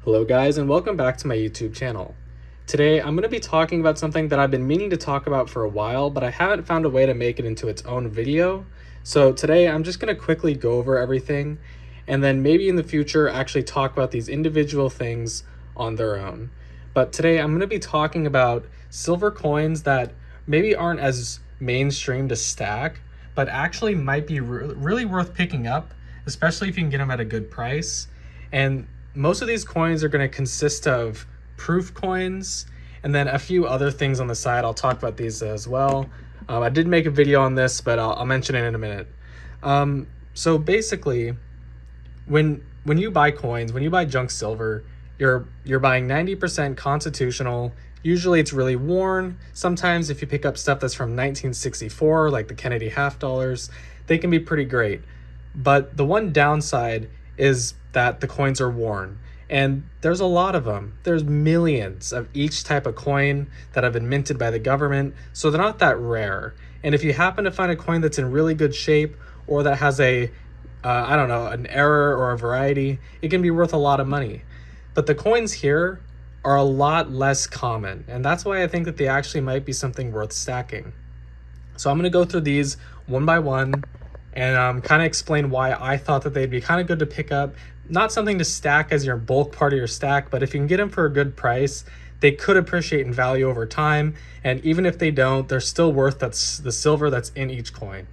Hello guys and welcome back to my YouTube channel. Today I'm going to be talking about something that I've been meaning to talk about for a while, but I haven't found a way to make it into its own video. So today I'm just going to quickly go over everything and then maybe in the future actually talk about these individual things on their own. But today I'm going to be talking about silver coins that maybe aren't as mainstream to stack, but actually might be really worth picking up, especially if you can get them at a good price. And most of these coins are going to consist of proof coins and then a few other things on the side. I'll talk about these as well. I did make a video on this, but I'll mention it in a minute. So basically, when you buy coins, when you buy junk silver, you're buying 90% constitutional. Usually it's really worn. Sometimes if you pick up stuff that's from 1964, like the Kennedy half dollars, they can be pretty great. But the one downside is that the coins are worn, and there's a lot of them. There's millions of each type of coin that have been minted by the government, so they're not that rare. And if you happen to find a coin that's in really good shape or that has a an error or a variety, it can be worth a lot of money. But the coins here are a lot less common, and that's why I think that they actually might be something worth stacking. So I'm going to go through these one by one and kind of explain why I thought that they'd be kind of good to pick up. Not something to stack as your bulk part of your stack, but if you can get them for a good price, they could appreciate in value over time. And even if they don't, they're still worth the silver that's in each coin.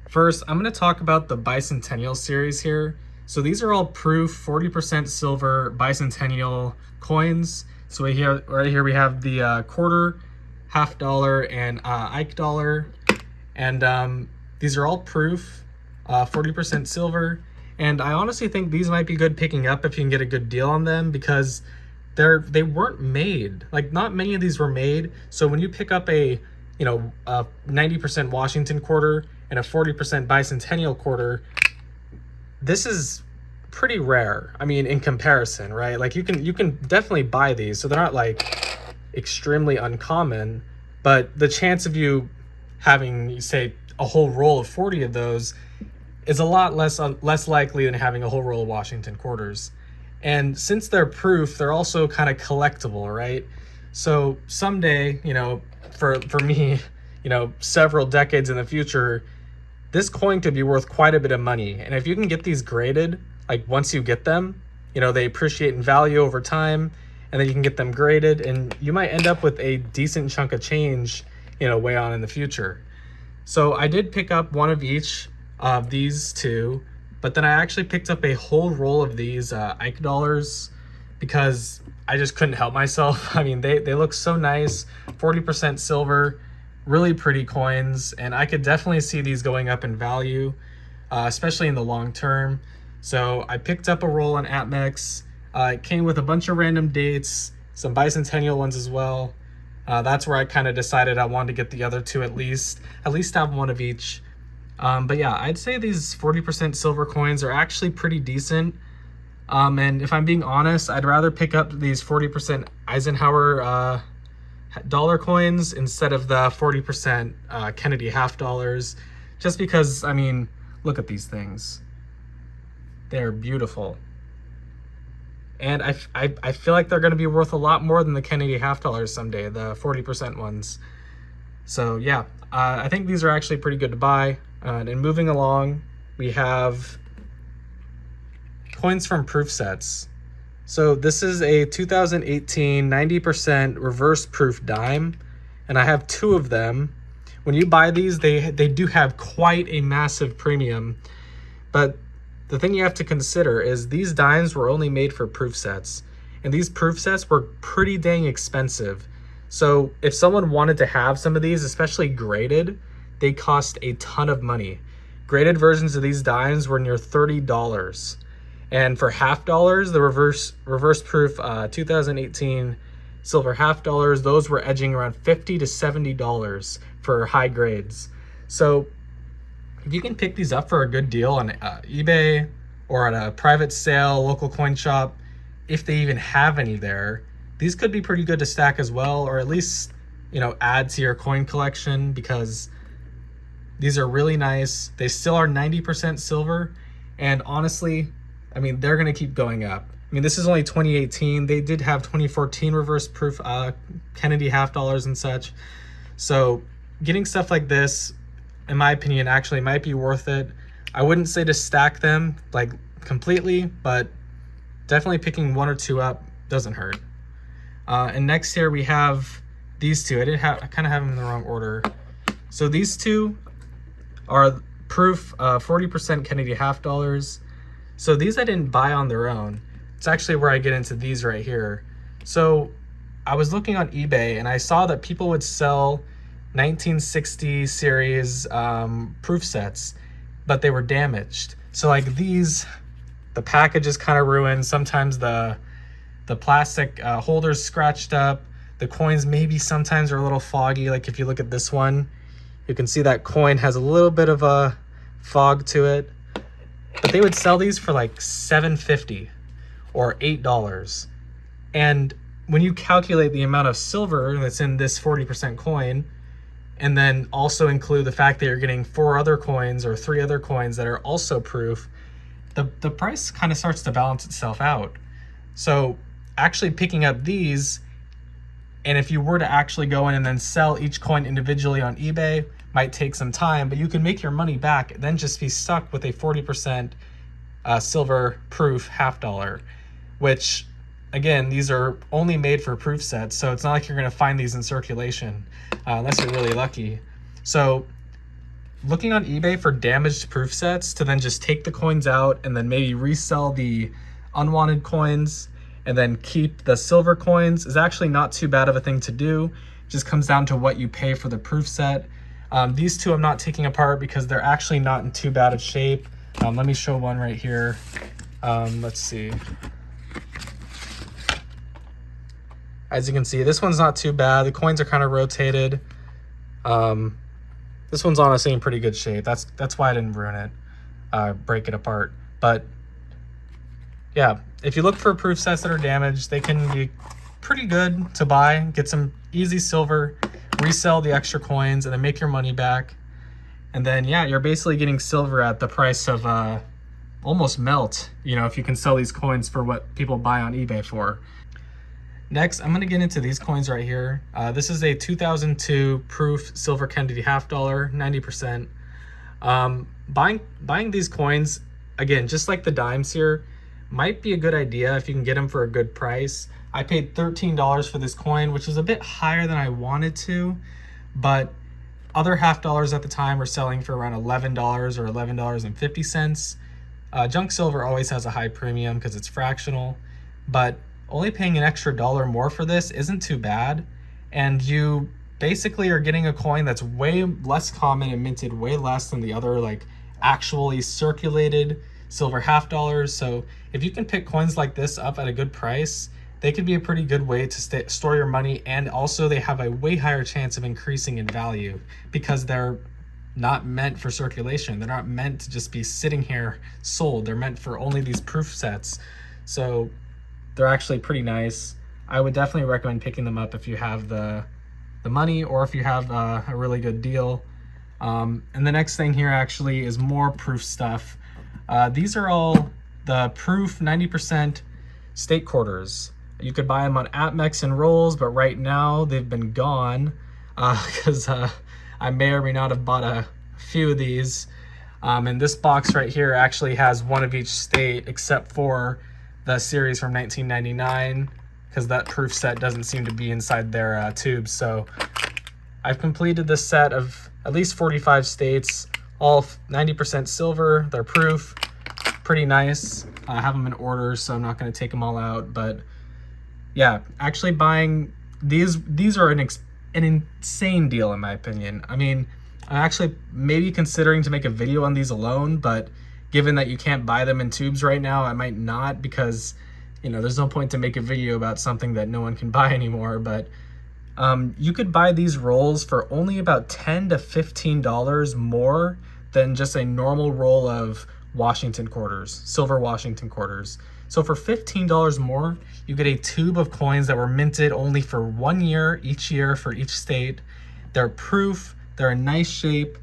First, I'm going to talk about the Bicentennial series here. So these are all proof 40% silver bicentennial coins. So right here we have the quarter, half dollar, and Ike dollar. And these are all proof, 40% silver. And I honestly think these might be good picking up if you can get a good deal on them, because they weren't made. Like, not many of these were made. So when you pick up a 90% Washington quarter and a 40% bicentennial quarter, this is pretty rare. I mean, in comparison, right? Like you can definitely buy these, so they're not like extremely uncommon, but the chance of you having, say, a whole roll of 40 of those is a lot less likely than having a whole roll of Washington quarters. And since they're proof, they're also kind of collectible, right? So someday, for me, several decades in the future, this coin could be worth quite a bit of money. And if you can get these graded, like once you get them, they appreciate in value over time, and then you can get them graded, and you might end up with a decent chunk of change, way on in the future. So I did pick up one of each of these two, but then I actually picked up a whole roll of these Ike dollars because I just couldn't help myself. I mean, they look so nice, 40% silver, really pretty coins, and I could definitely see these going up in value, especially in the long term. So I picked up a roll on APMEX. It came with a bunch of random dates, some bicentennial ones as well. That's where I kind of decided I wanted to get the other two at least have one of each. But yeah, I'd say these 40% silver coins are actually pretty decent. And if I'm being honest, I'd rather pick up these 40% Eisenhower dollar coins instead of the 40% Kennedy half dollars, just because, I mean, look at these things. They're beautiful. And I feel like they're going to be worth a lot more than the Kennedy half dollars someday, the 40% ones. So yeah, I think these are actually pretty good to buy. And moving along, we have coins from proof sets. So this is a 2018 90% reverse proof dime, and I have two of them. When you buy these, they do have quite a massive premium, but the thing you have to consider is these dimes were only made for proof sets, and these proof sets were pretty dang expensive. So if someone wanted to have some of these, especially graded, they cost a ton of money. Graded versions of these dimes were near $30. And for half dollars, the reverse proof 2018 silver half dollars, those were edging around $50 to $70 for high grades. So if you can pick these up for a good deal on eBay or at a private sale, local coin shop, if they even have any there, these could be pretty good to stack as well, or at least, add to your coin collection, because these are really nice. They still are 90% silver, and honestly, I mean, they're going to keep going up. I mean, this is only 2018. They did have 2014 reverse proof Kennedy half dollars and such. So getting stuff like this, in my opinion, actually might be worth it. I wouldn't say to stack them like completely, but definitely picking one or two up doesn't hurt. And next here we have these two. I kind of have them in the wrong order. So these two are proof 40% Kennedy half dollars. So these I didn't buy on their own. It's actually where I get into these right here. So I was looking on eBay and I saw that people would sell 1960 series proof sets, but they were damaged. So like these, the package is kind of ruined. Sometimes the plastic holder's scratched up. The coins maybe sometimes are a little foggy. Like if you look at this one, you can see that coin has a little bit of a fog to it. But they would sell these for like $7.50 or $8. And when you calculate the amount of silver that's in this 40% coin, and then also include the fact that you're getting 4 other coins or 3 other coins that are also proof, the price kind of starts to balance itself out. So actually picking up these, and if you were to actually go in and then sell each coin individually on eBay, might take some time, but you can make your money back, then just be stuck with a 40% silver proof half dollar, which again, these are only made for proof sets, so it's not like you're going to find these in circulation unless you're really lucky. So looking on eBay for damaged proof sets to then just take the coins out and then maybe resell the unwanted coins and then keep the silver coins is actually not too bad of a thing to do. It just comes down to what you pay for the proof set. These two I'm not taking apart because they're actually not in too bad of shape. Let me show one right here. Let's see. As you can see, this one's not too bad. The coins are kind of rotated. This one's honestly in pretty good shape. That's why I didn't ruin it, break it apart. But yeah, if you look for proof sets that are damaged, they can be pretty good to buy. Get some easy silver, resell the extra coins, and then make your money back. And then yeah, you're basically getting silver at the price of almost melt, you know, if you can sell these coins for what people buy on eBay for. Next, I'm going to get into these coins right here. This is a 2002 proof silver Kennedy half dollar, 90%. Buying these coins, again, just like the dimes here, might be a good idea if you can get them for a good price. I paid $13 for this coin, which is a bit higher than I wanted to, but other half dollars at the time were selling for around $11 or $11.50. Junk silver always has a high premium because it's fractional, but only paying an extra $1 more for this isn't too bad. And you basically are getting a coin that's way less common and minted way less than the other like actually circulated silver half dollars. So if you can pick coins like this up at a good price, they could be a pretty good way to store your money, and also they have a way higher chance of increasing in value because they're not meant for circulation. They're not meant to just be sitting here sold. They're meant for only these proof sets. So they're actually pretty nice. I would definitely recommend picking them up if you have the money or if you have a really good deal. And the next thing here actually is more proof stuff. These are all the proof 90% state quarters. You could buy them on APMEX and Rolls, but right now they've been gone because I may or may not have bought a few of these. And this box right here actually has one of each state except for the series from 1999, because that proof set doesn't seem to be inside their tubes. So I've completed this set of at least 45 states, all 90% silver. They're proof, pretty nice. I have them in order, so I'm not going to take them all out. But yeah, actually buying these are an insane deal in my opinion. I mean, I'm actually maybe considering to make a video on these alone, but given that you can't buy them in tubes right now, I might not, because you know there's no point to make a video about something that no one can buy anymore. But you could buy these rolls for only about $10 to $15 more than just a normal roll of Washington quarters, silver Washington quarters. So for $15 more, you get a tube of coins that were minted only for 1 year, each year for each state. They're proof, they're in nice shape,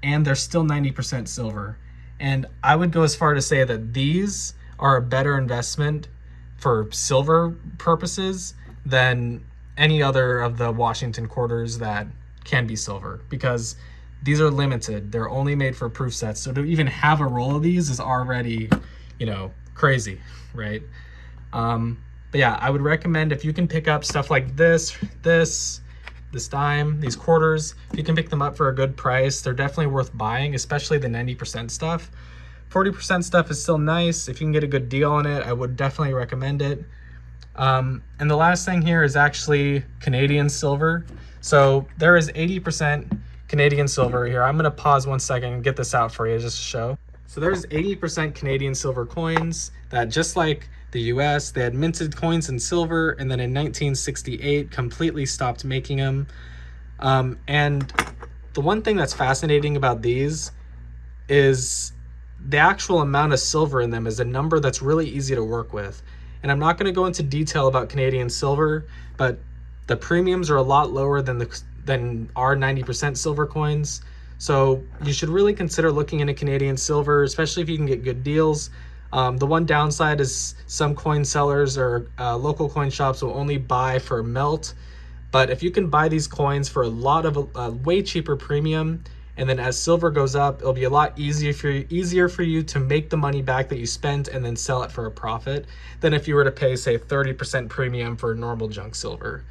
and they're still 90% silver. And I would go as far to say that these are a better investment for silver purposes than any other of the Washington quarters that can be silver, because these are limited. They're only made for proof sets. So to even have a roll of these is already, crazy, right? But yeah, I would recommend if you can pick up stuff like this dime, these quarters, if you can pick them up for a good price, they're definitely worth buying, especially the 90% stuff. 40% stuff is still nice. If you can get a good deal on it, I would definitely recommend it. And the last thing here is actually Canadian silver. So there is 80% Canadian silver here. I'm gonna pause 1 second and get this out for you just to show. So there's 80% Canadian silver coins that, just like the US, they had minted coins in silver, and then in 1968 completely stopped making them. And the one thing that's fascinating about these is the actual amount of silver in them is a number that's really easy to work with. And I'm not going to go into detail about Canadian silver, but the premiums are a lot lower than our 90% silver coins. So you should really consider looking into Canadian silver, especially if you can get good deals. The one downside is some coin sellers or local coin shops will only buy for melt. But if you can buy these coins for a lot of way cheaper premium, and then as silver goes up, it'll be a lot easier for you to make the money back that you spent and then sell it for a profit than if you were to pay, say, 30% premium for normal junk silver.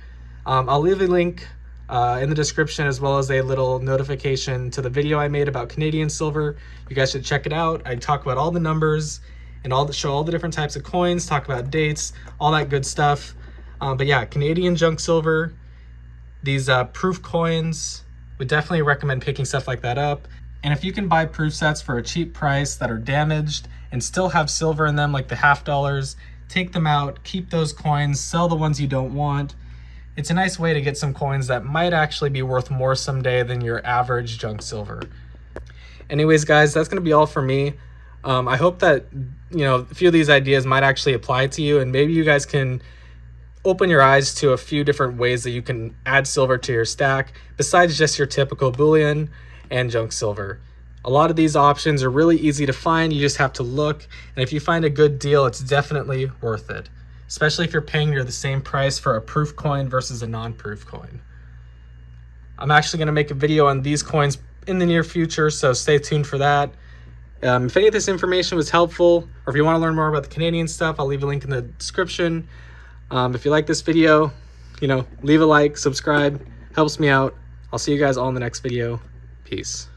I'll leave a link in the description, as well as a little notification to the video I made about Canadian silver. You guys should check it out. I talk about all the numbers and show all the different types of coins, talk about dates, all that good stuff. But yeah, Canadian junk silver, these proof coins, would definitely recommend picking stuff like that up. And if you can buy proof sets for a cheap price that are damaged and still have silver in them, like the $50, take them out, keep those coins, sell the ones you don't want. It's a nice way to get some coins that might actually be worth more someday than your average junk silver. Anyways, guys, that's gonna be all for me. I hope that, a few of these ideas might actually apply to you, and maybe you guys can open your eyes to a few different ways that you can add silver to your stack besides just your typical bullion and junk silver. A lot of these options are really easy to find. You just have to look, and if you find a good deal, it's definitely worth it, especially if you're paying near the same price for a proof coin versus a non-proof coin. I'm actually going to make a video on these coins in the near future, so stay tuned for that. If any of this information was helpful, or if you want to learn more about the Canadian stuff, I'll leave a link in the description. If you like this video, leave a like, subscribe, helps me out. I'll see you guys all in the next video. Peace.